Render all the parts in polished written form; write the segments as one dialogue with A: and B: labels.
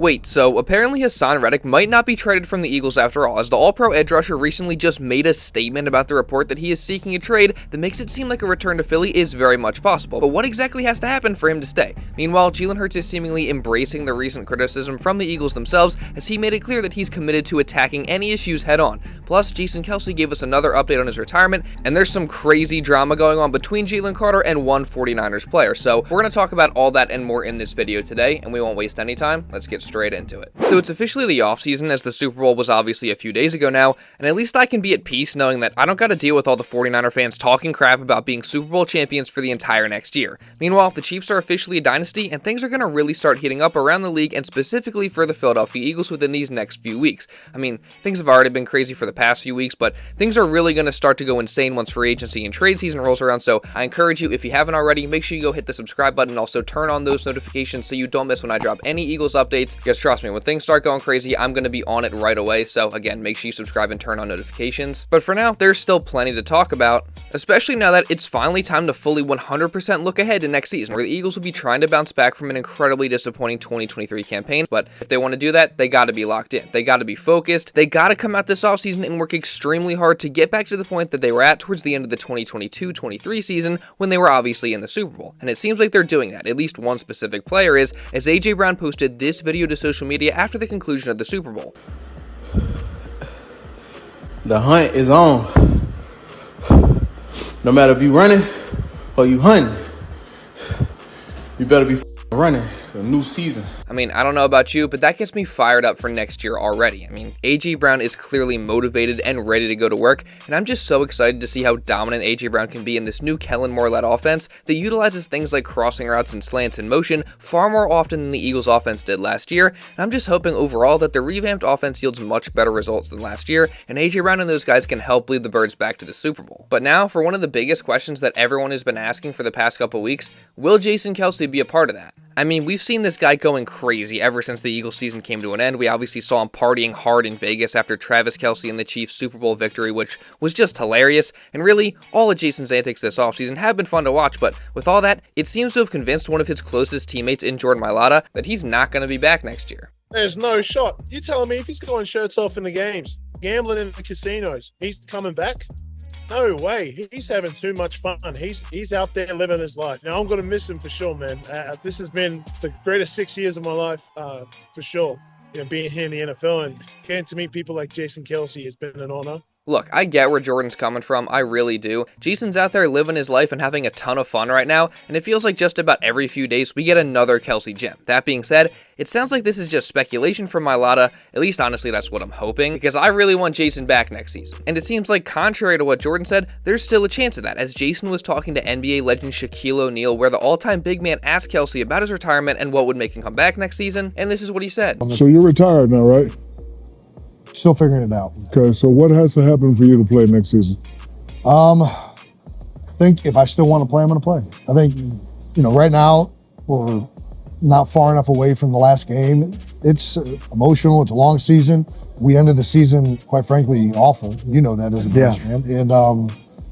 A: Wait, so apparently Haason Reddick might not be traded from the Eagles after all, as the All-Pro edge rusher recently just made a statement about the report that he is seeking a trade that makes it seem like a return to Philly is very much possible. But what exactly has to happen for him to stay? Meanwhile, Jalen Hurts is seemingly embracing the recent criticism from the Eagles themselves, as he made it clear that he's committed to attacking any issues head-on. Plus, Jason Kelce gave us another update on his retirement, and there's some crazy drama going on between Jalen Carter and one 49ers player. So we're going to talk about all that and more in this video today, and we won't waste any time. Let's get straight into it. So it's officially the offseason, as the Super Bowl was obviously a few days ago now, and at least I can be at peace knowing that I don't got to deal with all the 49er fans talking crap about being Super Bowl champions for the entire next year. Meanwhile, the Chiefs are officially a dynasty, and things are going to really start heating up around the league and specifically for the Philadelphia Eagles within these next few weeks. I mean, things have already been crazy for the past few weeks, but things are really going to start to go insane once free agency and trade season rolls around, so I encourage you, if you haven't already, make sure you go hit the subscribe button and also turn on those notifications so you don't miss when I drop any Eagles updates, because trust me, when things start going crazy, I'm going to be on it right away. So again, make sure you subscribe and turn on notifications. But for now, there's still plenty to talk about, especially now that it's finally time to fully 100% look ahead to next season, where the Eagles will be trying to bounce back from an incredibly disappointing 2023 campaign. But if they want to do that, they got to be locked in. They got to be focused. They got to come out this offseason and work extremely hard to get back to the point that they were at towards the end of the 2022-23 season when they were obviously in the Super Bowl. And it seems like they're doing that. At least one specific player is, as AJ Brown posted this video to social media after the conclusion of the Super Bowl.
B: The hunt is on. No matter if you running or you hunting, you better be running. A new season.
A: I mean, I don't know about you, but that gets me fired up for next year already. I mean, AJ Brown is clearly motivated and ready to go to work, and I'm just so excited to see how dominant AJ Brown can be in this new Kellen Moore-led offense that utilizes things like crossing routes and slants in motion far more often than the Eagles offense did last year, and I'm just hoping overall that the revamped offense yields much better results than last year, and AJ Brown and those guys can help lead the Birds back to the Super Bowl. But now, for one of the biggest questions that everyone has been asking for the past couple weeks, will Jason Kelce be a part of that? I mean, we've seen this guy going crazy ever since the Eagles season came to an end. We obviously saw him partying hard in Vegas after Travis Kelce and the Chiefs' Super Bowl victory, which was just hilarious. And really, all of Jason's antics this offseason have been fun to watch, but with all that, it seems to have convinced one of his closest teammates in Jordan Mailata that he's not going to be back next year.
C: There's no shot. You're telling me if he's going shirts off in the games, gambling in the casinos, he's coming back? No way. He's having too much fun. He's out there living his life. Now, I'm going to miss him for sure, man. This has been the greatest 6 years of my life, for sure. You know, being here in the NFL and getting to meet people like Jason Kelce has been an honor.
A: Look, I get where Jordan's coming from, I really do. Jason's out there living his life and having a ton of fun right now, and it feels like just about every few days we get another Kelce gem. That being said, it sounds like this is just speculation from Mailata, at least honestly that's what I'm hoping, because I really want Jason back next season. And it seems like, contrary to what Jordan said, there's still a chance of that, as Jason was talking to NBA legend Shaquille O'Neal, where the all-time big man asked Kelce about his retirement and what would make him come back next season, and this is what he said.
D: So you're retired now, right?
E: Still figuring it out.
D: Okay, so what has to happen for you to play next season?
E: I think if I still want to play, I'm going to play. I think, right now we're not far enough away from the last game. It's emotional. It's a long season. We ended the season, quite frankly, awful. You know that as a Bears fan. And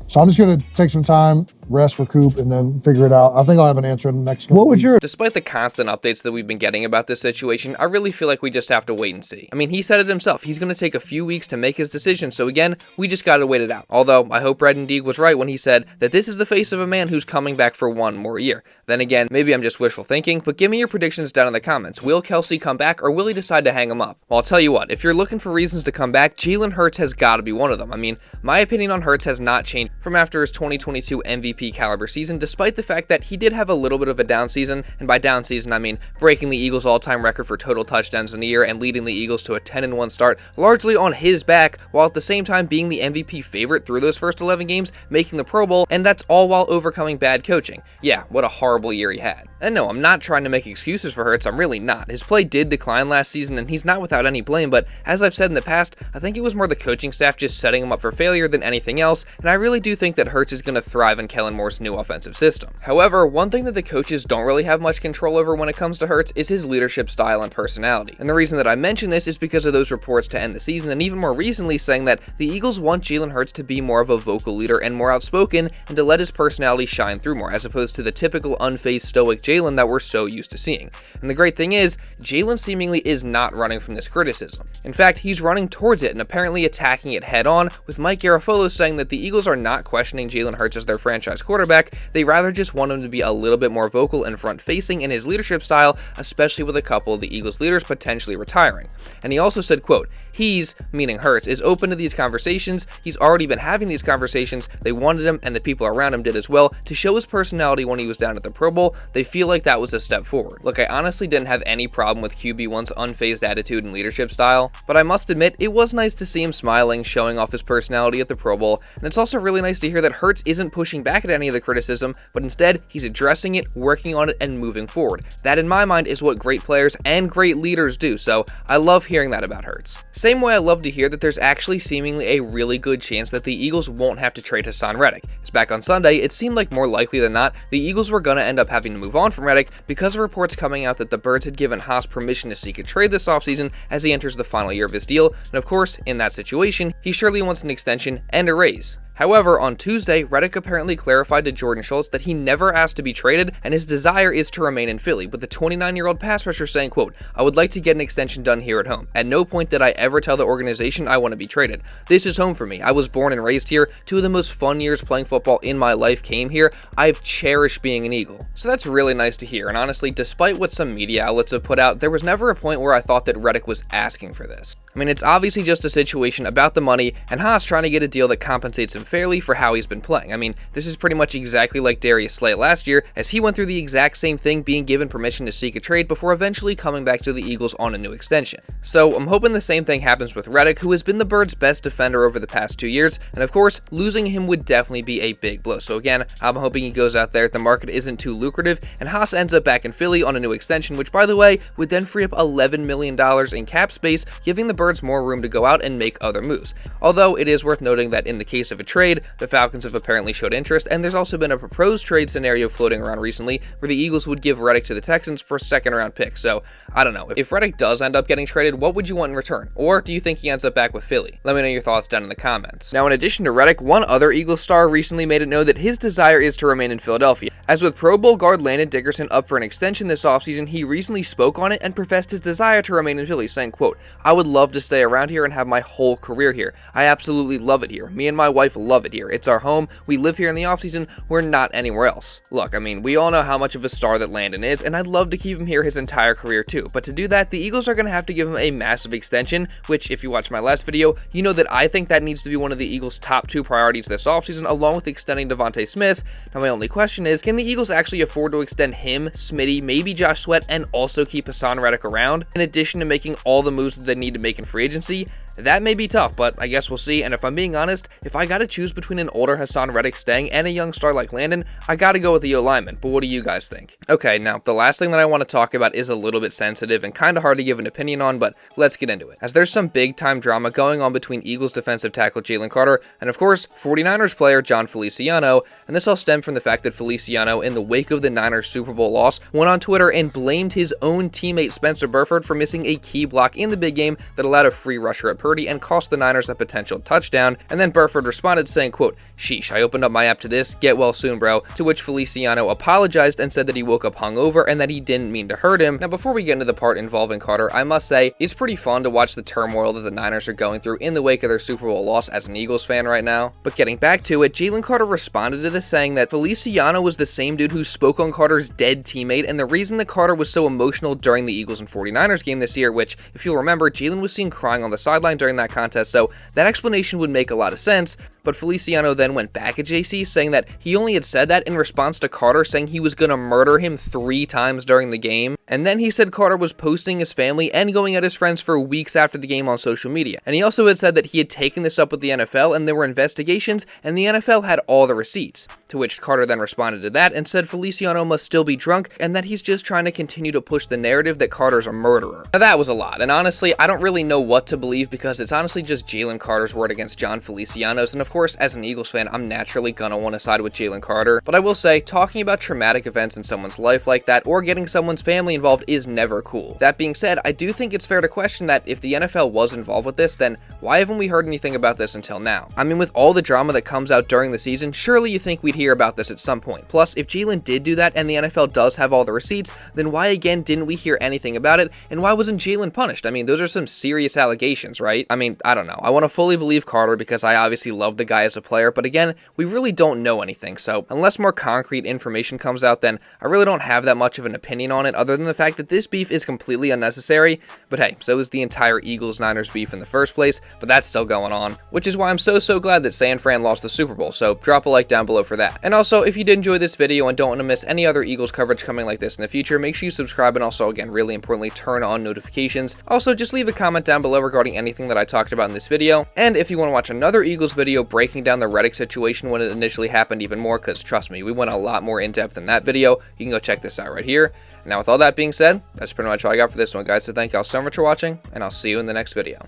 E: so I'm just going to take some time, rest, recoup, and then figure it out. I think I'll have an answer in the next couple weeks.
A: Despite the constant updates that we've been getting about this situation, I really feel like we just have to wait and see. I mean, he said it himself. He's going to take a few weeks to make his decision, so again, we just got to wait it out. Although, I hope Red Indeed was right when he said that this is the face of a man who's coming back for one more year. Then again, maybe I'm just wishful thinking, but give me your predictions down in the comments. Will Kelce come back, or will he decide to hang him up? Well, I'll tell you what, if you're looking for reasons to come back, Jalen Hurts has got to be one of them. I mean, my opinion on Hurts has not changed from after his 2022 MVP caliber season, despite the fact that he did have a little bit of a down season, and by down season I mean breaking the Eagles' all-time record for total touchdowns in the year and leading the Eagles to a 10-1 start, largely on his back, while at the same time being the MVP favorite through those first 11 games, making the Pro Bowl, and that's all while overcoming bad coaching. Yeah, what a horrible year he had. And no, I'm not trying to make excuses for Hurts, I'm really not. His play did decline last season, and he's not without any blame, but as I've said in the past, I think it was more the coaching staff just setting him up for failure than anything else, and I really do think that Hurts is going to thrive in Kellen Kellen Moore's new offensive system. However, one thing that the coaches don't really have much control over when it comes to Hurts is his leadership style and personality. And the reason that I mention this is because of those reports to end the season, and even more recently saying that the Eagles want Jalen Hurts to be more of a vocal leader and more outspoken, and to let his personality shine through more, as opposed to the typical unfazed stoic Jalen that we're so used to seeing. And the great thing is, Jalen seemingly is not running from this criticism. In fact, he's running towards it and apparently attacking it head on, with Mike Garafolo saying that the Eagles are not questioning Jalen Hurts as their franchise quarterback, they rather just want him to be a little bit more vocal and front-facing in his leadership style, especially with a couple of the Eagles leaders potentially retiring. And he also said, quote, he's, meaning Hurts, is open to these conversations, he's already been having these conversations, they wanted him and the people around him did as well, to show his personality when he was down at the Pro Bowl. They feel like that was a step forward. Look, I honestly didn't have any problem with QB1's unfazed attitude and leadership style, but I must admit, it was nice to see him smiling, showing off his personality at the Pro Bowl, and it's also really nice to hear that Hurts isn't pushing back at any of the criticism, but instead, he's addressing it, working on it, and moving forward. That, in my mind, is what great players and great leaders do, so I love hearing that about Hurts. Same way I love to hear that there's actually seemingly a really good chance that the Eagles won't have to trade Haason Reddick, as back on Sunday, it seemed like more likely than not, the Eagles were gonna end up having to move on from Reddick because of reports coming out that the Birds had given Haas permission to seek a trade this offseason as he enters the final year of his deal, and of course, in that situation, he surely wants an extension and a raise. However, on Tuesday, Reddick apparently clarified to Jordan Schultz that he never asked to be traded and his desire is to remain in Philly, with the 29-year-old pass rusher saying, quote, I would like to get an extension done here at home. At no point did I ever tell the organization I want to be traded. This is home for me. I was born and raised here. 2 of the most fun years playing football in my life came here. I've cherished being an Eagle. So that's really nice to hear, and honestly, despite what some media outlets have put out, there was never a point where I thought that Reddick was asking for this. I mean, it's obviously just a situation about the money and Haas trying to get a deal that compensates him fairly for how he's been playing. I mean, this is pretty much exactly like Darius Slay last year, as he went through the exact same thing, being given permission to seek a trade before eventually coming back to the Eagles on a new extension. So I'm hoping the same thing happens with Reddick, who has been the Birds' best defender over the past 2 years, and of course, losing him would definitely be a big blow. So again, I'm hoping he goes out there, the market isn't too lucrative, and Haas ends up back in Philly on a new extension, which by the way, would then free up $11 million in cap space, giving the Birds more room to go out and make other moves. Although it is worth noting that in the case of a trade, the Falcons have apparently showed interest, and there's also been a proposed trade scenario floating around recently where the Eagles would give Reddick to the Texans for a second-round pick. So, I don't know. If Reddick does end up getting traded, what would you want in return? Or do you think he ends up back with Philly? Let me know your thoughts down in the comments. Now, in addition to Reddick, one other Eagles star recently made it known that his desire is to remain in Philadelphia. As with Pro Bowl guard Landon Dickerson up for an extension this offseason, he recently spoke on it and professed his desire to remain in Philly, saying, quote, I would love to stay around here and have my whole career here. I absolutely love it here. Me and my wife love it here. It's our home. We live here in the offseason. We're not anywhere else. Look, I mean, we all know how much of a star that Landon is, and I'd love to keep him here his entire career too. But to do that, the Eagles are going to have to give him a massive extension, which, if you watch my last video, you know that I think that needs to be one of the Eagles' top 2 priorities this offseason, along with extending Devontae Smith. Now, my only question is, can the Eagles actually afford to extend him, Smitty, maybe Josh Sweat, and also keep Haason Reddick around, in addition to making all the moves that they need to make in free agency? That may be tough, but I guess we'll see, and if I'm being honest, if I gotta choose between an older Haason Reddick staying and a young star like Landon, I gotta go with the O-lineman, but what do you guys think? Okay, now, the last thing that I want to talk about is a little bit sensitive and kinda hard to give an opinion on, but let's get into it. As there's some big-time drama going on between Eagles defensive tackle Jalen Carter and, of course, 49ers player Jon Feliciano, and this all stemmed from the fact that Feliciano, in the wake of the Niners Super Bowl loss, went on Twitter and blamed his own teammate Spencer Burford for missing a key block in the big game that allowed a free rusher at Purdy and cost the Niners a potential touchdown, and then Burford responded saying, quote, sheesh, I opened up my app to this, get well soon, bro, to which Feliciano apologized and said that he woke up hungover and that he didn't mean to hurt him. Now, before we get into the part involving Carter, I must say, it's pretty fun to watch the turmoil that the Niners are going through in the wake of their Super Bowl loss as an Eagles fan right now. But getting back to it, Jalen Carter responded to this saying that Feliciano was the same dude who spoke on Carter's dead teammate, and the reason that Carter was so emotional during the Eagles and 49ers game this year, which, if you'll remember, Jalen was seen crying on the sideline during that contest, so that explanation would make a lot of sense, but Feliciano then went back at JC saying that he only had said that in response to Carter saying he was gonna murder him 3 times during the game, and then he said Carter was posting his family and going at his friends for weeks after the game on social media, and he also had said that he had taken this up with the NFL and there were investigations and the NFL had all the receipts, to which Carter then responded to that and said Feliciano must still be drunk and that he's just trying to continue to push the narrative that Carter's a murderer. Now that was a lot, and honestly, I don't really know what to believe because it's honestly just Jalen Carter's word against Jon Feliciano's, and of course, as an Eagles fan, I'm naturally gonna want to side with Jalen Carter, but I will say, talking about traumatic events in someone's life like that, or getting someone's family involved is never cool. That being said, I do think it's fair to question that if the NFL was involved with this, then why haven't we heard anything about this until now? I mean, with all the drama that comes out during the season, surely you think we'd hear about this at some point. Plus, if Jalen did do that and the NFL does have all the receipts, then why again didn't we hear anything about it, and why wasn't Jalen punished? I mean, those are some serious allegations, right? I mean, I don't know. I want to fully believe Carter because I obviously love the guy as a player, but again, we really don't know anything, so unless more concrete information comes out, then I really don't have that much of an opinion on it other than the fact that this beef is completely unnecessary. But hey, so is the entire Eagles-Niners beef in the first place, but that's still going on, which is why I'm so glad that San Fran lost the Super Bowl, so drop a like down below for that. And also, if you did enjoy this video and don't want to miss any other Eagles coverage coming like this in the future, make sure you subscribe and also, again, really importantly, turn on notifications. Also, just leave a comment down below regarding anything that I talked about in this video, and if you want to watch another Eagles video breaking down the Reddick situation when it initially happened even more, because trust me, we went a lot more in depth in that video, you can go check this out right here. Now, with all that being said, that's pretty much all I got for this one, guys, so thank y'all so much for watching, and I'll see you in the next video.